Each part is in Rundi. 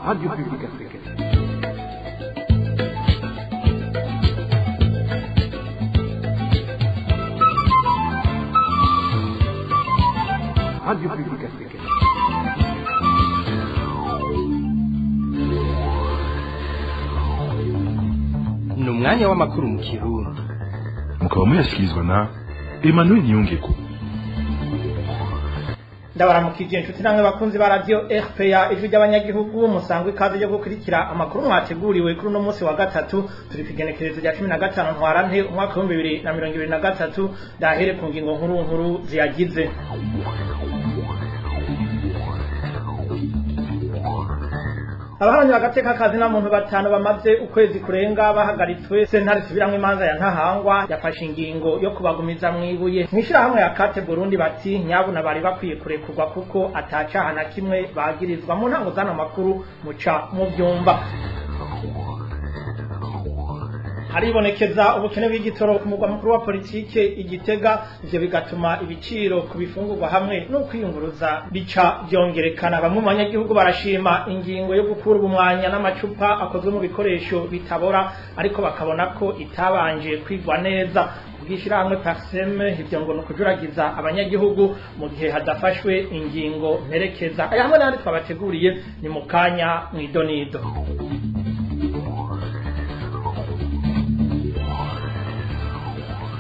Radio Publique Africaine. Radio Publique Africaine. Ni umwanya w'amakuru mu Kirundi. Mukaba muyashyikirizwa na Emmanuel Nyungeko. Ndabaramukije inshuti namwe bakunzi ba radio RPA ijwi ry'abanyagihugu musangwe ikaze yo gukurikira amakuru mwateguriwe kuri uno munsi wa gatatu turi kugenekerezo rya 15 ntwarante umwaka wa 2023 dahere ku ngingo nkuru ziyagize. Abahanyi bagateka kazi na muntu batanu bamaze ukwezi kurenga bahagaritswe sentare subiramwe imanza ya Ntahangwa yafashe ingingo yo kubagumiza mwibuye mwishira hamwe ya Kate Burundi bati nyabuna bari bakwiye kurekurwa kuko atacaha na kimwe bagirizwa mu ntango zano makuru muca mu byumba. Haribonekeza ubukene bw'igitoro ku mugwa mukuru wa politike Igitega ivyo bigatuma ibiciro ku bifungurwa hamwe no kwiyunguruza bica byongerekana. Bamwe mu banyagihugu barashima ingingo yo gukura ubumwanya n'amacupa akozwe mu bikoresho bitabora ariko bakabona ko itabanje kwigwa neza. Kubwishira hamwe Parseme ivyo ngo nukujuragiza abanyagihugu mu gihe hadafashwe ingingo mperekeza. Aya hamwe n'andi twabateguriye ni mukanya mwidonido.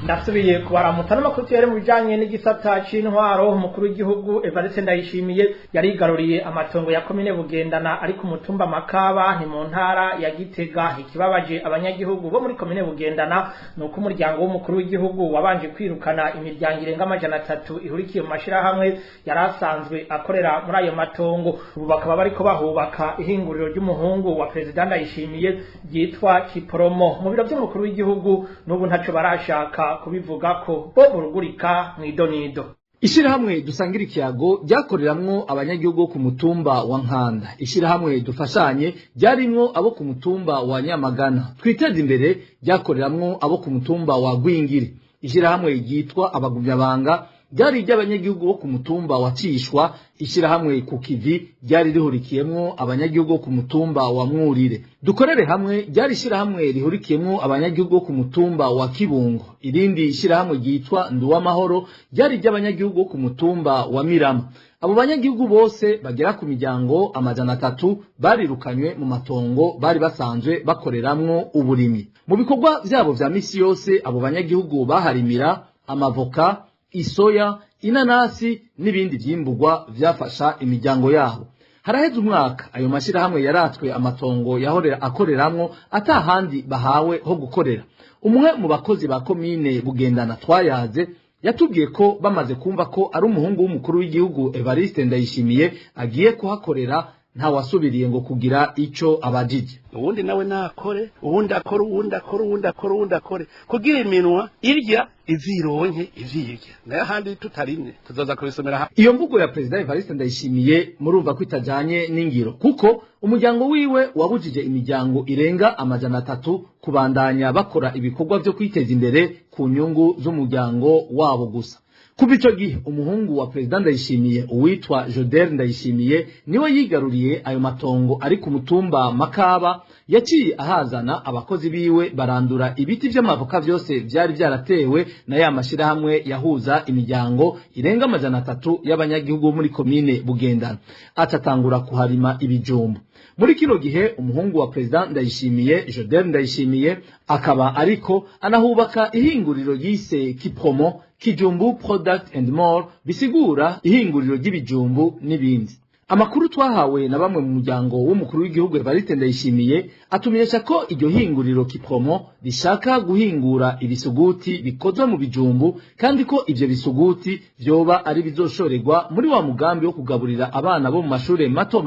Ndasubiye kubaramutsa n'amakuru yari mu bijanye n'igisata c'intwaro. Umukuru w'igihugu Evariste Ndayishimiye yarigaruriye amatongo ya komine Bugendana ari ku mutumba Makaba ni mu ntara ya Gitega. Ikibabaje abanyagihugu bo muri komine Bugendana nuko umuryango w'umukuru w'igihugu wabanje kwirukana imiryango irenga 300 ihurikiye mu mashira hamwe yarasanzwe akorera muri ayo matongo. Ubu bakaba bariko bahubaka ihinguriro ry'umuhungu wa President Ndayishimiye ryitwa Kipromo. Mu biro by'umukuru w'igihugu n'ubu ntaco barashaka kubivuga ko bo urugurika mwidonido. Ishirahamwe dusangira ikiyago ryakoreramwo abanyagihugu ku mutumba wa Nkanda. Ishirahamwe dufashanye ryarimwo abo ku mutumba wa Nyamagana. Twiteze imbere ryakoreramwo abo ku mutumba wa Gwingiri. Ishirahamwe ryitwa abagumyabanga ryari ry'abanyagihugu bo ku mutumba wa Cishwa. Ishirahamwe ku Kivi ryari rihurikiyemwo abanyagihugu ku mutumba wa Mwurire. Dukorere hamwe ryari ishirahamwe rihurikiyemwo abanyagihugu ku mutumba wa Kibungo. Irindi ishirahamwe ryitwa Nduwamahoro ryari ry'abanyagihugu ku mutumba wa Mirama. Abo banyagihugu bose bagera ku miryango 300 barirukanywe mu matongo bari basanzwe bakoreramwo uburimi. Mu bikorwa vyabo vya misi yose abo banyagihugu baharimira amavoka, isoya, inanasi n'ibindi vyimburwa vyafasha imiryango yabo. Haraheze umwaka ayo mashirahamwe yaratswe amatongo yahorera akoreramwo atahandi bahawe ho gukorera. Umwe mu bakozi ba komine Bugendana twayaze yatubwiye ko bamaze kumva ko ari umuhungu w'umukuru w'igihugu Evariste Ndayishimiye agiye kuhakorera nta wasubiriye ngo kugira ico abajije. Uwundi nawe nakore, uwundi akore kugira iminwa irya izironke ivyirya nayo handi tutarimwe tuzoza kubisomera. Iyo mvugo ya President Evariste Ndayishimiye murumva ko itajanye n'ingiro kuko umuryango wiwe wabujije imiryango irenga 300 kubandanya bakora ibikorwa byo kwiteza imbere ku nyungu z'umuryango wabo gusa. Kuva ico gihe umuhungu wa President Ndayishimiye uwitwa Joder Ndayishimiye niwe yigaruriye ayo matongo ari ku mutumba Makaba. Yaciye ahazana abakozi biwe barandura ibiti vy'amavoka vyose vyari vyaratewe na ya mashirahamwe yahuza imiryango irenga 300 y'abanyagihugu muri komine Bugendana. Atatangura kuharima ibijumbu. Muri kino gihe umuhungu wa President Ndayishimiye Joder Ndayishimiye akaba ariko anahubaka ihinguriro yise Kipromo, Kijumbu Product and More, bisigura ihinguriro ry'ibijumbu n'ibindi. Amakuru twahawe na bamwe mu muryango w'umukuru w'igihugu Evariste Ndayishimiye atumenyesha ko iryo hinguriro Kipromo rishaka guhingura ibisuguti bikozwe mu bijumbu kandi ko ivyo bisuguti vyoba ari bizoshorerwa muri wa mugambi wo kugaburira abana bo mu mashure mato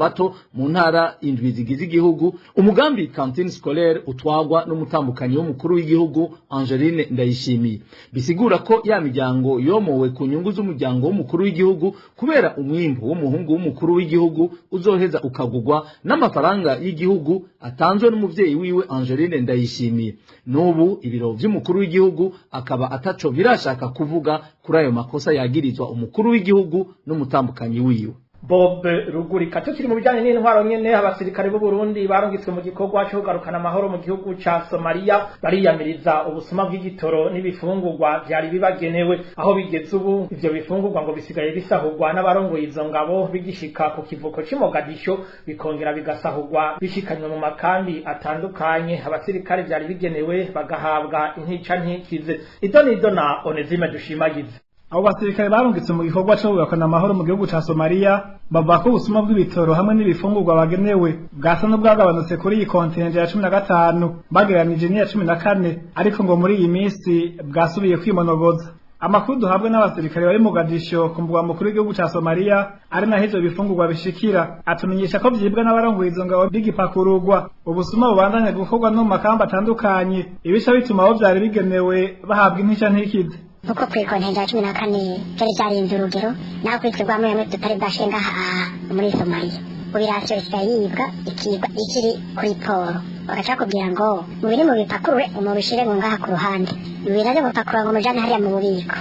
mu ntara indwi zigize igihugu. Umugambi cantine scolaire utwagwa n'umutambukanyi w'umukuru w'igihugu Angeline Ndayishimiye. Bisigura ko ya miryango yomowe ku nyungu z'umuryango w'umukuru w'igihugu kubera umwimbo w'umuhungu w'umukuru w'igihugu uzoheza ukagugwa n'amafaranga y'igihugu atanzwe n'umuvyeyi wiwe Angeline Ndayishimiye. Nubu ibiro vy'umukuru w'igihugu akaba ataco birashaka kuvuga kuri ayo makosa yagirizwa umukuru w'igihugu n'umutambukanyi wiwe. Bob Rugurika. Tukiri mu bijanye n'intwaro nyene, abasirikare b'u Burundi barungitswe mu gikorwa cyo kugarukana amahoro mu gihugu ca Somalia bariyamiriza ubusuma bw'igitoro n'ibifungurwa vyari bibagenewe. Aho bigeze ubu ivyo bifungurwa ngo bisigaye bisahurwa n'abarongoye izo ngabo bigishika ku kivuko c'i Mogadisho, bikongera bigasahurwa bishikanywe mu makambi atandukanye. Abasirikare vyari bigenewe bagahabwa intica ntikize. Idonido na Onezime Dushimagize. Abo basirikare barungitse mu gikorwa cyo kugarukana amahoro mu gihugu ca Somalia bavuga ko ubusuma bw'ibitoro hamwe n'ibifungurwa bagenewe bwasa n'ubwagabanutse kuri iyi kontinent ya 15 bagereranije n'iya 14, ariko ngo muri iyi minsi bwasubiye kwimonogoza. Amakuru duhabwe n'abasirikare bari mu Mogadisho ku mbuga mukuru w'igihugu ca Somalia ari naho ivyo bifungurwa bishikira, atumenyesha ko vyibwa n'abarongoye izo ngabo bigipakururwa. Ubusuma bubandanya gukorwa no mu makamba atandukanye, ibisha bituma abo vyari bigenewe bahabwa intica ntikize. Uko kwikontenja 14 cyari cyarinze urugero naho kwitwa muri amwe tutari bashenga muri Somalia. Ubirasyo isayibwa ikibwa ikiri kuri poro. Bagaca kugira ngo mubiri mu bipakurure umubishire ngo ngaha ku ruhande. Mubiraje gupakura ngo mujane hariya mu bubiko.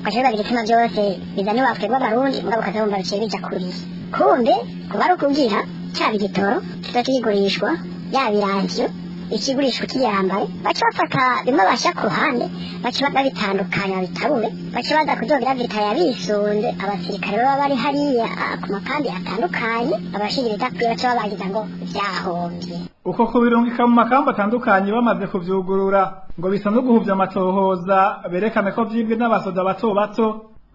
Bagaca bagituma byose bizane wapfe bw'abarundi ngabo kazabumva bice bija kuri. Kumbe kubara kugira cyabi gitoro tutakigurishwa yabirangyo ikigurishwa kiyambaye baca bafata bimwe basha ku ruhande baca babitandukanya bitabure baca baza kudogira vitaya bisunze abasirikare baba bari hariya ku makambi atandukanye abashigirita kwiye baca babagiza ngo vyahombye. Uko kubirungika mu makamba atandukanye bamaze kuvyugurura ngo bisa no guhuvya amatohoza berekana ko vyibwe n'abasoda bato bato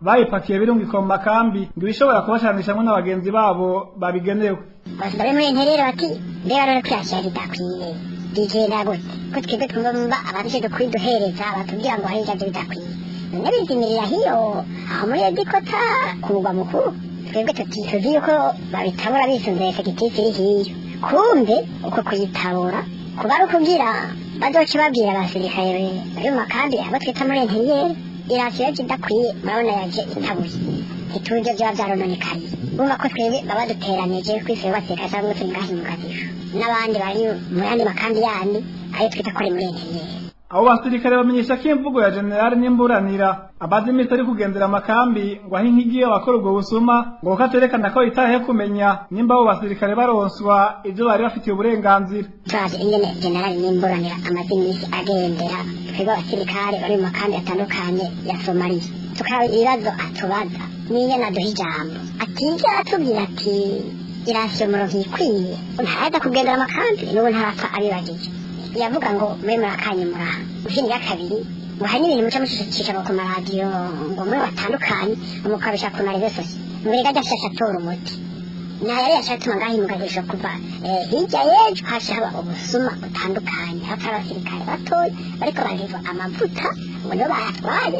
bayipakiye birungika mu makambi ngo bishobora kubashanishamwe n'abagenzi babo babigenewe. Basoda bemwe nterero bati mbega rero kwashya bidakwiye digenda gute ko twebwe twumva abadije dukwiduhereza batubwira ngo hari ijambo bidakwiye none bizimirira hiyo aho muri edikota ku mugwa mukuru twebwe tuzi yuko babitabura bisunze efekitifu iri hiyo kumbe uko kuyitabura kuba ari ukugira bazoca babwira abasirikare bari mu makambi abo twita muri interiyeri irasiyo yaje idakwiye murabona yaje itabuye ntituje byaba byarononekaye bumva ko twebwe baba duteranije kwisi basirikare cyangwa turi ngahi mu Mogadisho n'abandi bari mu yandi makambi yandi ayo twita ko ari muri interiyeri. Abo basirikare bamenyesha ko imvugo ya General Nimburanira abazi imisi ari kugendera amakambi ngo aho inkigiye abakora ubwo busuma ngo katerekana ko itahe kumenya nimba abo basirikare baronswa ibyo bari bafitiye uburenganzira. Twaje ingene General Nimburanira amazi imisi agendera twebwe abasirikare bari mu makambi atandukanye ya Somalia tukaba ibibazo atubaza niye naduha ijambo atija atubwira ati irasiyo murongo ikwiye ntaza kugendera amakambi n'ubu ntarapfa abibagije yavuga ngo mwe murakanye muraha ikindi ya kabiri ngo hari n'ibintu muca mushishisha ku maradiyo ngo mwe batandukanye mukabisha ku marezo sosiyo mbere gajya shashatora umuti na yari yashatuma ngahi Mogadisho kuva hirya yejo hashaba ubusuma butandukanye hafi abasirikare batoya bariko bariva amavuta ngo nibo bayatwaye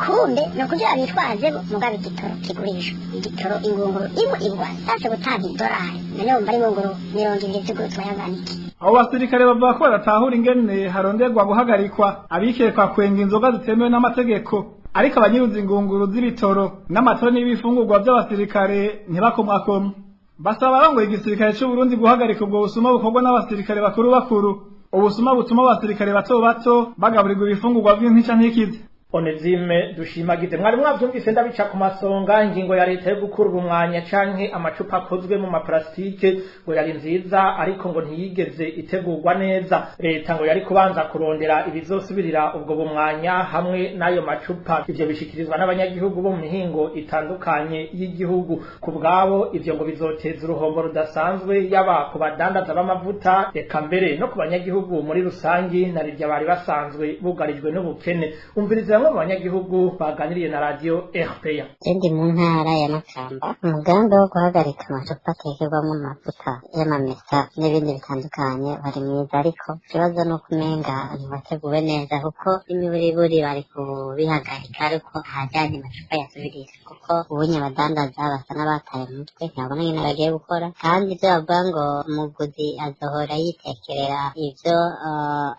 kumbe no kugira bitwaze mugabe igitoro kigurishwa igitoro ingunguru imwe igwa sase gutanga idolari none umva ari ingunguru 20 zigurutwa yaganiki. Abo basirikare bavuga ko baratahura ingene haronderwa guhagarikwa abikekwa kwenga inzoga zitemewe n'amategeko, ariko abanyuruza ingunguru z'ibitoro n'amatoni n'ibifungurwa by'abasirikare ntibakomwakomwe. Basaba abarongoye igisirikare cy'u Burundi guhagarika ubwo busuma bukorwa n'abasirikare bakuru bakuru, ubusuma butuma abasirikare bato bato bagaburirwa ibifungurwa by'intica ntikize. Onezime Dushimagize. Mwari mwavyumvise ndabica ku masonga ingingo ya leta yo gukura ubumwanya canke amacupa akozwe mu maplastike ngo yari nziza ariko ngo ntiyigeze itegurwa neza. Leta ngo yari kubanza kurondera ibizosubirira ubwo bumwanya hamwe n'ayo macupa. Ivyo bishikirizwa n'abanyagihugu bo mu mihingo itandukanye y'igihugu. Ku bwabo ivyo ngo bizoteza uruhombo rudasanzwe yaba ku badandaza b'amavuta eka mbere no ku banyagihugu muri rusangi narirya bari basanzwe bugarijwe n'ubukene. Umviriza bamwe mu banyagihugu baganiriye na radio RPA. Ndi mu ntara ya Makamba umugambi wo guhagarika amacupa atekerwamo amavuta y'amamesa n'ibindi bitandukanye bari mwiza, ariko ikibazo ni uko umenga ntibateguwe neza kuko imiburiburi bari kubihagarika ariko hajyanye amacupa yasubirira kuko ubunye abadandaza basa n'abataye umutwe ntibabona nyine bagiye gukora, kandi ibyo bavuga ngo umuguzi azohora yitekerera ibyo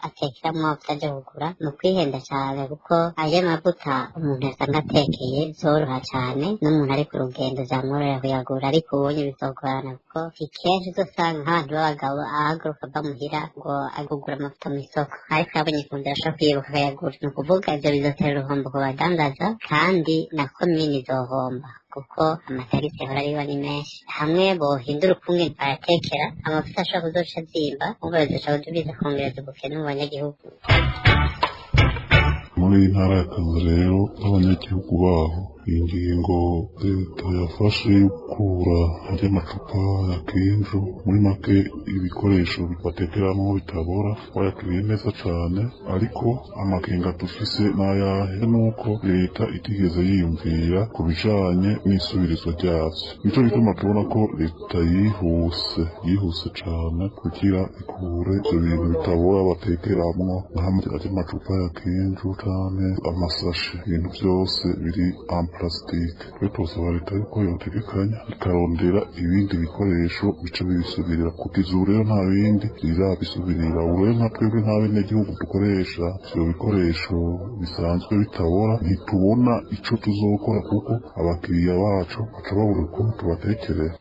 atekeramo amavuta aje kugura ni ukwihenda cyane kuko ayo mavuta umuntu asanga atekeye zoroha cyane n'umuntu ari ku rugendo zamworohera kuyagura ariko ubonye bizogorana kuko ikenshi uzosanga nk'abantu b'abagabo ahaguruka ava muhira ngo agugura amavuta mu isoko ariko yabonye ku nzira ashobora kwibuka akayagura ni ukuvuga ibyo bizotera uruhombo ku badandaza kandi na komini izohomba kuko amatagisi ahora ariho ni menshi hamwe bohindura ukungene baratekera amavuta ashobora kuzoca azimba ubwo bizoca biza kongereza ubukene mu banyagihugu. muri iyi ntara ya Kazi rero n'abanyagihugu baho ingingo leta yafashe yo gukura ry'amacupa ya kenjo muri make ibikoresho batekeramo bitabora bayakiriye neza cyane ariko amakenga dufise n'ayahe nuko leta itigeze yiyumvira ku bijanye n'isubirizwa ryavyo nico gituma tubona ko leta yihuse cyane kugira ikure ivyo bintu bitabora batekeramwo nk'amacupa ya kenjo canke amasashi ibintu vyose biri plastique rero tosaba leta yuko yotegekanya ikarondera ibindi bikoresho bica bibisubirira kugeza ubu rero nta bindi bizabisubirira ubu rero nka twebwe nk'abenegihugu dukoresha ivyo bikoresho bisanzwe bitabora ntitubona ico tuzokora kuko abakiriya bacu baca babura ukuntu tubatekerera.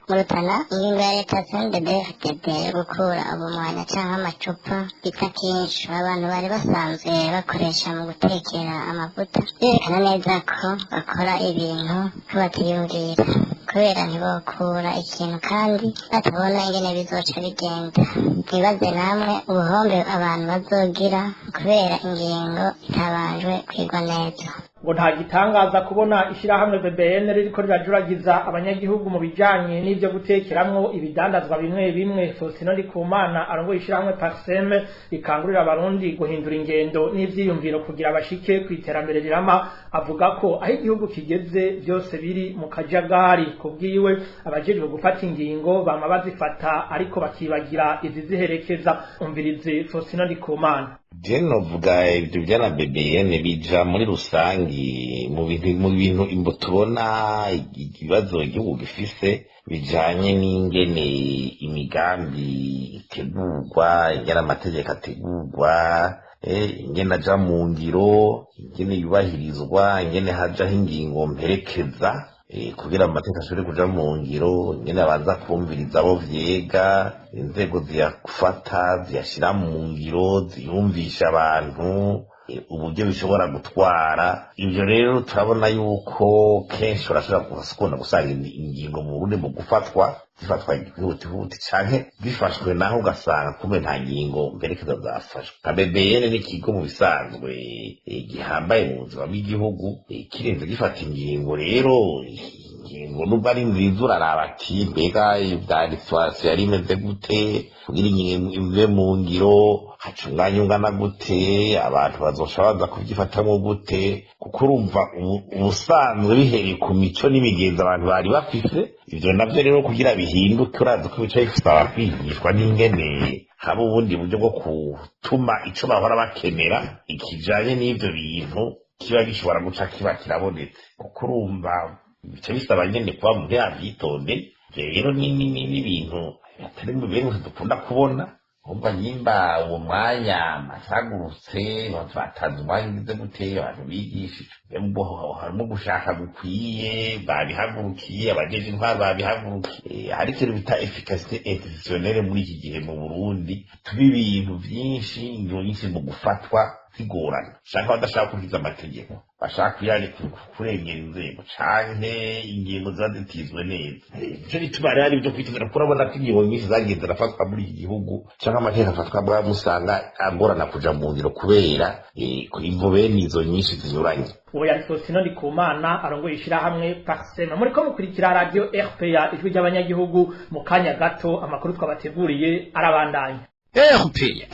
Murutana ingingo ya leta CNDD-FDD yo gukura ubumwanya canke amacupa bita kenshi abantu bari basanzwe bakoresha mu gutekera amavuta byerekana neza ko bakora ibintu ko batiyumvira kubera ntibokura ikintu kandi batabona ingene bizoca bigenda. Mwibaze namwe ubuhombe abantu bazogira kubera ingingo itabanjwe kwigwa neza. ngo nta gitangaza kubona ishirahamwe BBN ririko rirajuragiza abanyagihugu mu bijanye n'ivyo gutekeramwo ibidandazwa bimwe bimwe. Faustino Ndikumana arongoye ishirahamwe Parseme rikangurira abarundi guhindura ingendo n'ivyiyumviro kugira bashike kwiterambere rirama. Avuga ko aho igihugu kigeze byose biri mu kajagari. Kubwiwe abajejwe gufata ingingo bama bazifata ariko bakibagira iziziherekeza. Umvirize Faustino Ndikumana. Novuga ibyo byana BBN bija muri rusangi mu bintu imbo tubona ibibazo igihugu gifise bijanye n'ingene imigambi itegurwa ingene amategeko ategurwa ingene aja mu ngiro ingene yubahirizwa ingene hajaho ingingo mperekeza kugira amategeko ashobore kuja mu ngiro ingene abanza kumviriza abo vyega inzego ziyafata ziyashira mu ngiro ziyumvisha abantu uburyo bishobora gutwara ivyo rero turabona yuko kenshi urashobora gukunda gusanga ingingo mu Burundi mu gufatwa zifatwa ihutihuti canke zifashwe naho ugasanga kumbe nta ngingo mperekeza zafashwe. BBN ni ikigo mu bisanzwe gihambaye mu buzima bw'igihugu kirenze gifata ingingo rero ingingo nubwo ari nziza uraraba ati mbega ivyanditswasi yari imeze gute kugira ingingo ive mu ngiro haca umwanya ungana gute abantu bazosha baza kuvyifatamwo gute kuko urumva ubusanzwe bihereye ku mico n'imigenzo abantu bari bafise. Ivyo navyo rero kugira bihinduke urazi ko bica bisaba kwigishwa n'ingene haba ubundi buryo bwo gutuma ico bahora bakenera ikijanye n'ivyo bintu kiba gishobora guca kiba kirabonetse kuko urumva bica bisaba nyene kuba mu vyitonde. Rero n'ibintu atari mu bintu dukunda kubona umva nyimba uwo mwanya masagurutse batanze umwanya ugize gute abantu bigishije harimo gushaka gukwiye babihagurukiye abajeje intwaro babihagurukiye hari ikintu bita efficacité institutionnelle muri iki gihe mu Burundi tuba ibintu vyinshi ingiro nyinshi mu gufatwa zigorana shaka badashaka kuhiza amategeko bashaka kurengera inzego canke ingingo ziba zitizwe neza. Ico bituma rero ari byo kwitondera kurabona ko ingingo nyinshi zagiye zirafatwa muri iki gihugu canke amategeko afatwa bwa musanga agorana kuja mu ngiro kubera imvo bene izo nyinshi zinyuranye. Uwo yari Faustino Ndikumana arongoye ishirahamwe Parseme. Muriko mukurikira radio RPA ijwi ry'abanyagihugu. Mu kanya gato amakuru twabateguriye arabandanya. RPA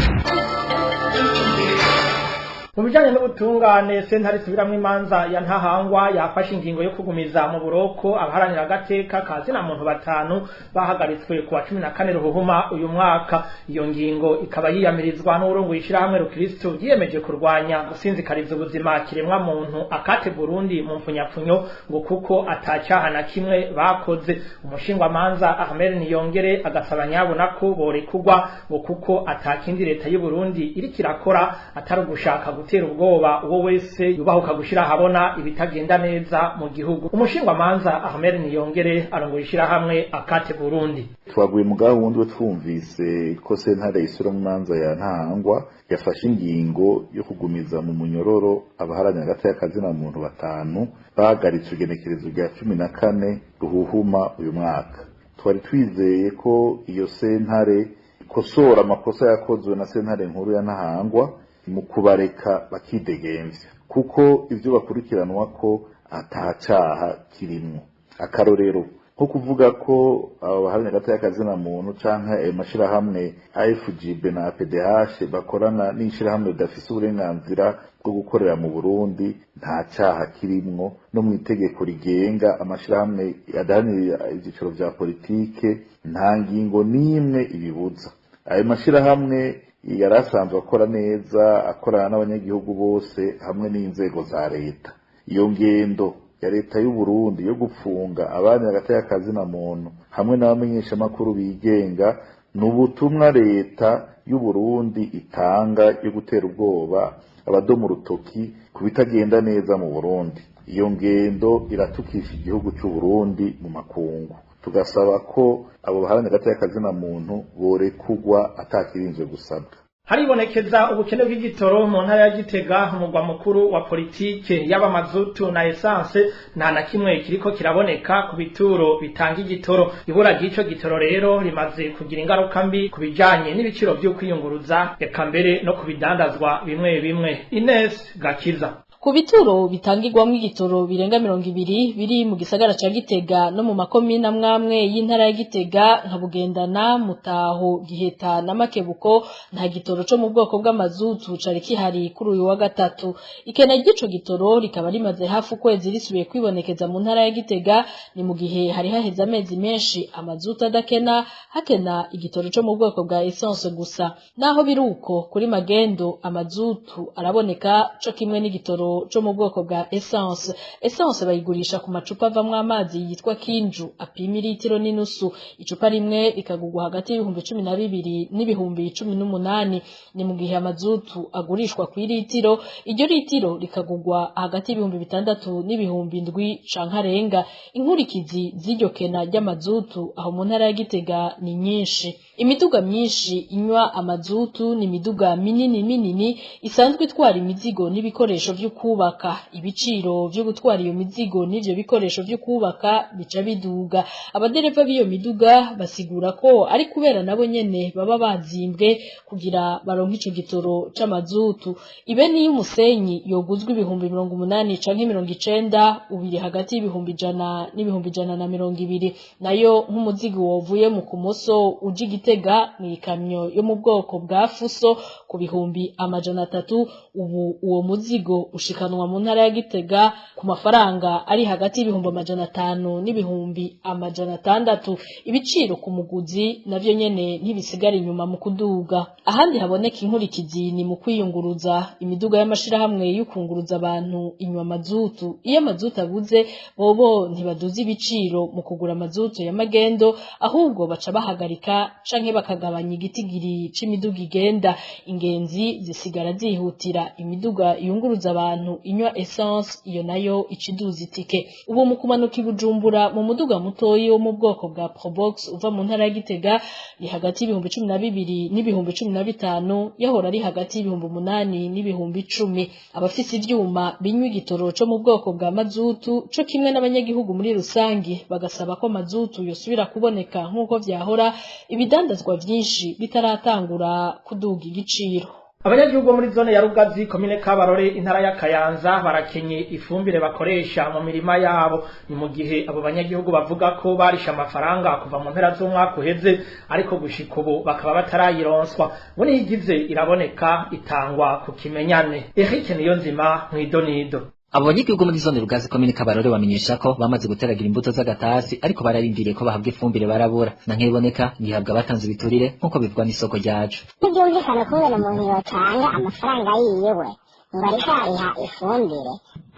mu bijanye n'ubutungane sentare isubiramwo imanza ya Ntahangwa yafashe ingingo yo kugumiza mu buroko abaharanira agateka kazina muntu batanu bahagaritswe kuwa 14 Ruhuhuma uyu mwaka. Iyo ngingo ikaba yiyamirizwa n'urongo ishirahamwe Rukristo yiyemeje kurwanya gusinzikariza ubuzima kiremwa muntu akate Burundi mu mfunyapfunyo ngo kuko atacyaha na kimwe bakoze. Umushingwa manza Ahmed Niyongere agasaba nyabona ko borekugwa ngo kuko atakindi leta y'u Burundi iri kirakora atari ugushaka gutera ubwoba uwo wese yubahuka gushira habona ibitagenda neza mu gihugu. Umushingwa manza Ahmed Niyongere arongo ishirahamwe akate Burundi. Twaguye mu gahunda we twumvise ko sentare isubiramwo imanza ya Ntahangwa yafashe ingingo yo kugumiza mu munyororo abaharanira agateka kazina muntu batanu bahagaritswe igenekerezo rya 14 Ruhuhuma uyu mwaka. Twari twizeye ko iyo sentare ikosora amakosa yakozwe na sentare nkuru ya Ntahangwa mu kubareka bakidegemvya kuko ivyo bakurikiranwa ko atacaha kirimwo. Akarorero nko kuvuga ko abaharanira agateka kazina muntu canke amashirahamwe AFGB na APDH bakorana n'ishirahamwe ridafise uburenganzira bwo gukorera mu Burundi nta caha kirimwo, no mu itegeko rigenga amashirahamwe adahanira ivyiciro vya politike nta ngingo n'imwe ibibuza. Ayo mashirahamwe yarasanzwe akora neza, akorana n'abanyagihugu bose hamwe n'inzego za leta. Iyo ngendo ya leta y'u Burundi yo gupfunga abana agateka kazina muntu hamwe n'abamenyesha makuru bigenga n'ubutumwa leta y'u Burundi itanga yo gutera ubwoba abadomu rutoki kubitagenda neza mu Burundi. Iyo ngendo iratukisha igihugu cy'u Burundi mu makungu. Tugasaba ko abo baharanira agateka kazina muntu borekugwa atakirinzwe gusabwa. Haribonekeza ubukene bw'igitoro mu ntara ya Gitega umugwa mukuru wa politike yaba mazutu na essence nta na kimwe kiriko kiraboneka ku bituro bitanga igitoro. Ibura ry'ico gitoro rero rimaze kugira ingaruka mbi kubijanye n'ibiciro byo kwiyunguruza eka mbere no kubidandazwa bimwe bimwe. Ines Gakiza. Ku bituro bitangirwamo igitoro birenga 200 biri mu gisagara ca Gitega no mu makomine amwamwe y'intara ya Gitega nka Bugendana, Mutaho, Giheta na Makebuko nta gitoro cyo mu bwoko bw'amazutu cari kihari kuri uyu wa gatatu. Ikena ry'ico gitoro rikaba rimaze hafi ukwezi risubiye kwibonekeza mu ntara ya Gitega, ni mu gihe hari haheze amezi menshi amazutu adakena, hakena igitoro cyo mu bwoko bwa essence gusa. Naho biruko kuri magendo amazutu araboneka cyo kimwe n'igitoro cyo mu bwoko bwa essence. Essence bayigurisha ku macupa avamwe amazi yitwa Kinju apima litiro n'inusu. Icupa rimwe rikagugwa hagati y'ibihumbi 12 n'ibihumbi 18, ni mu gihe amazutu agurishwa ku litiro, iryo litiro rikagugwa hagati y'ibihumbi 6 n'ibihumbi 7 cankarenga. Inkurikizi z'iryo kena ry'amazutu aho mu ntara ya Gitega ni nyinshi. Imiduga myinshi inywa amazutu ni miduga minini isanzwe itwara imizigo n'ibikoresho vyo kubaka. Ibiciro vyo gutwara iyo mizigo n'ivyo bikoresho vyo kubaka bica biduga. Abadereva b'iyo miduga basigura ko ari kubera nabo nyene baba bazimbwe kugira baronke ico gitoro c'amazutu. Ibe ni y'umusenyi yoguzwe ibihumbi 80 canke 90 ubiri hagati y'ibihumbi 100 n'ibihumbi 120, nayo nk'umuzigo wovuye mu Kumoso uji Gitega mu ikamyo yo mu bwoko bwa Fuso ku bihumbi 300. Ubu uwo muzigo ushikanwa mu ntara ya Gitega ku mafaranga ari hagati y'ibihumbi 500 n'ibihumbi 600. Ibiciro ku muguzi navyo nyene ntibisigara inyuma mu kuduga. Ahandi haboneka inkurikizi ni mu kwiyunguruza. Imiduga y'amashirahamwe y'ukunguruza abantu inywa amazutu. Iyo amazutu abuze bobo ntibaduza ibiciro mu kugura amazutu ya magendo, ahubwo baca bahagarika canke bakagabanya igitigiri c'imiduga igenda. Ingenzi zisigara zihutira imiduga yunguruza abantu inywa essence, iyo nayo iciduza itike. Ubu mu kumanuka Bujumbura mu muduga mutoyi wo mu bwoko bwa Probox uva mu ntara ya Gitega ni hagati y'ibihumbi 12 n'ibihumbi 15, yahora ari hagati y'ibihumbi 8 n'ibihumbi 10. Abafise ivyuma binywa igitoro cyo mu bwoko bwa mazutu cyo kimwe n'abanyagihugu muri rusangi bagasaba ko mazutu yosubira kuboneka nk'uko vyahora, ibidandazwa vyinshi bitaratangura kuduga igiciro. Abanyagihugu muri zone ya Rugazi komine Kabarore intara ya Kayanza barakenye ifumbire bakoresha mu mirima yabo. Ni mu gihe abo banyagihugu bavuga ko barisha amafaranga kuva mu mpera z'umwaka uheze ariko gushika ubu bakaba batarayironswa. Ngo nigize iraboneka itangwa ku kimenyane. Eric Niyonzima mwidonido. Abo banyagihugu muri zone Rugazi komine Kabarore bamenyesha ko bamaze guteragira imbuto z'agatasi ariko bararindiriye ko bahabwa ifumbire barabura na nkiboneka ngihabwa batanze biturire nkuko bivugwa n'isoko ryacu. Byumvikana kubera umuntu yotanga amafaranga yiwe ngo ariko ariha ifumbire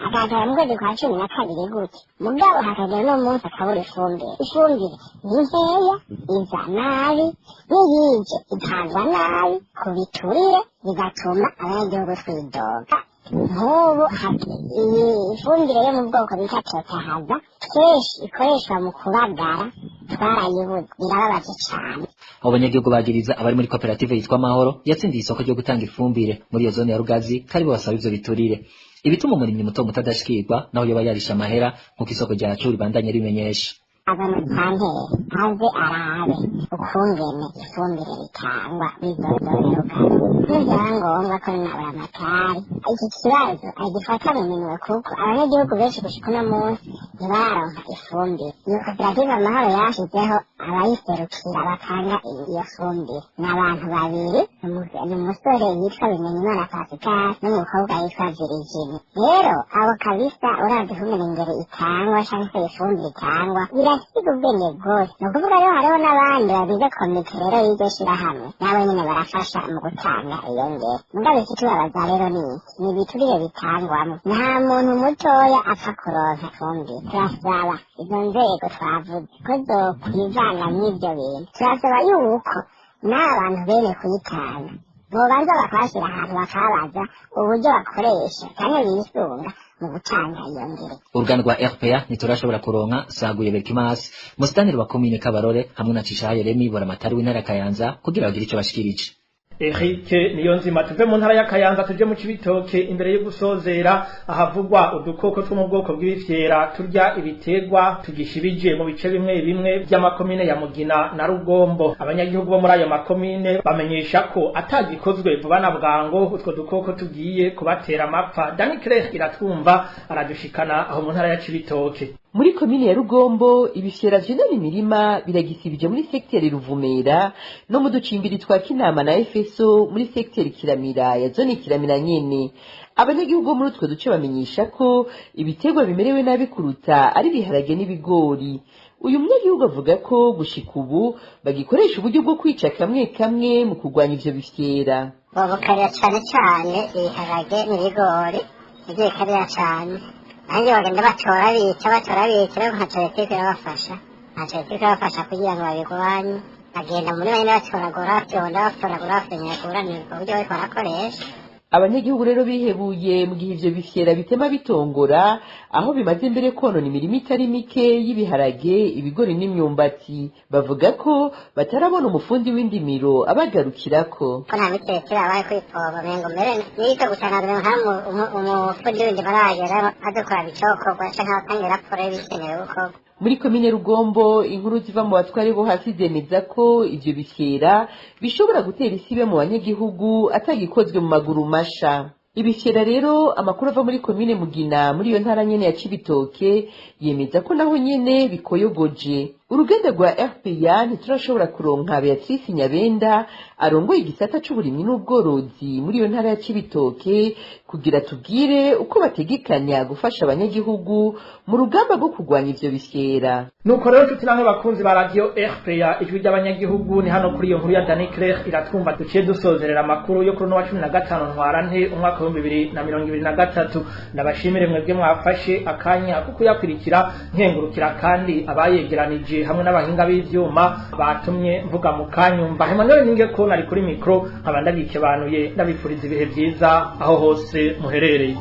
akagera mu kwezi kwa 12 gute mugabo hakagera no munsi akabura ifumbire ni nkeya iza nabi n'iyije itangwa nabi ku biturire bigatuma abanyagihugu twidoga. Nk'ubu ifumbire yo mu bwoko bita totahaza kenshi ikoreshwa mu kubagara twarayibuze birababaje cyane. Abo banyagihugu bagiriza abari muri koperative yitwa Mahoro yatsindiye isoko ryo gutanga ifumbire muri iyo zone ya Rugazi karibo basaba ivyo biturire. Ibituma umurimyi muto mutadashikirwa naho yoba yarisha amahera nkuko isoko ryacu ribandanya rimenyesha. Abantu santere aze arabe ukungene ifumbire ritangwa bizozoruka n'ibyangombwa ko nabura amatari. Iki kibazo agifata mu minwe kuko abanyagihugu benshi gushika uno munsi ntibaronka ifumbire. Iyo koperative Amahoro yashizeho abayiserukira batanga iyo fumbire n'abantu babiri, umusore yitwa Bimenyimana Pascal n'umukobwa yitwa Virginie. Rero abo kabisa uravye ifumbire ingero itangwa canke ifumbire itangwa siga ubwenge bwose. Ni ukuvuga rero hariho n'abandi bagize komite rero y'iryo shirahamwe nabo nyene barafasha mu gutanga iyo ngero. Mugabo ikitubabaza rero ni ibiturire bitangwamo nta muntu mutoya apfa kuronka ifumbire. Turasaba izo nzego twavuze ko zokwivanga n'ivyo bintu. Turasaba yuko n'abantu bene kuyitanga bobanza bakabashira ahantu bakabaza uburyo bakoresha canke bisunga mu gutanga iyo ngere. Uruganda rwa RPA niturashobora kuronka Saguye Berkimas musitanteri wa komine Kabarore hamwe na Cishaye Remi Buramatari w'intara Kayanza kugira bagire ico bashikirije. Eric Niyonzima tuve mu ntara ya Kayanza tuje mu Cibitoke imbere yo gusozera ahavugwa udukoko two mu bwoko bw'ibifyera turya ibitegwa tugishibije mu bice bimwe bimwe by'amakomine ya Mugina na Rugombo. Abanyagihugu bo muri ayo makomine bamenyesha ko atagikozwe vuba na bwango utwo dukoko tugiye kubatera amapfa. Dani Claire iratwumva aradushikana aho mu ntara ya Cibitoke. Muri komine ya Rugombo ibifyera vyonona imirima biragisibije muri sekteri Ruvumera no mu ducimbiri twa Kinama na Efeso muri sekteri Kiramira ya zone Kiramira nyene. Abanyagihugu muri utwo duce bamenyesha ko ibitegwa bimerewe nabi kuruta ari biharage n'ibigori. Uyu munyagihugu avuga ko gushika ubu bagikoresha uburyo bwo kwica kamwe kamwe mu kurwanya ivyo bifyera. Babukarira cyane cyane ibiharage n'ibigori igiye karira cyane. Nange bagenda batora bica nka Toyotike irabafasha kugira ngo babigwanye. Bagenda muri bane batoragura bafyonyagura ni uburyo bariko barakoresha. Abanyagihugu rero bihebuye mu gihe ivyo bifyera bitema bitongora aho bimaze imbere konona imirimo itari mike y'ibiharage ibigori n'imyumbati. Bavuga ko batarabona umufundi w'indimiro abagarukirako. Ko nta miterekera abaye kwipoma mengo mbere niko gutangaza nka umufundi w'indimiro aragera adukora bicokorwa canke abatangira raporo y'ibikenewe gukorwa. Muri komine Rugombo inkuru ziva mu batware bo hasi zemeza ko ivyo bifyera bishobora gutera isibe mu banyagihugu atagikozwe mu maguru masha. Ibifyera rero amakuru ava muri komine Mugina muri iyo ntara nyene ya Cibitoke yemeza ko naho nyene bikoyogoje. Uruganda rwa RPA ntiturashobora kuronka Beatrice Nyabenda arongoye igisata c'uburimyi n'ubworozi muri iyo ntara ya Cibitoke kugira tubwire uko bategekanya gufasha abanyagihugu mu rugamba rwo kurwanya ivyo bifyera. Nuko rero tutiranke bakunzi ba radio RPA ijwi ry'abanyagihugu ni hano kuri iyo nkuru ya Dani Claire iratwumva duciye dusozerera amakuru yo kuri no wa 15 ntwarante umwaka wa 2023. Ndabashimire mwebwe mwafashe akanya kuko yakwirikira nkengurukira kandi abayegeranije hamwe n'abahinga b'ivyuma batumye mvuga mu kanyumva. Emmanuel Ninge ko nari kuri micro nkaba ndabikebanuye ndabifuriza ibihe byiza aho hose muherereye.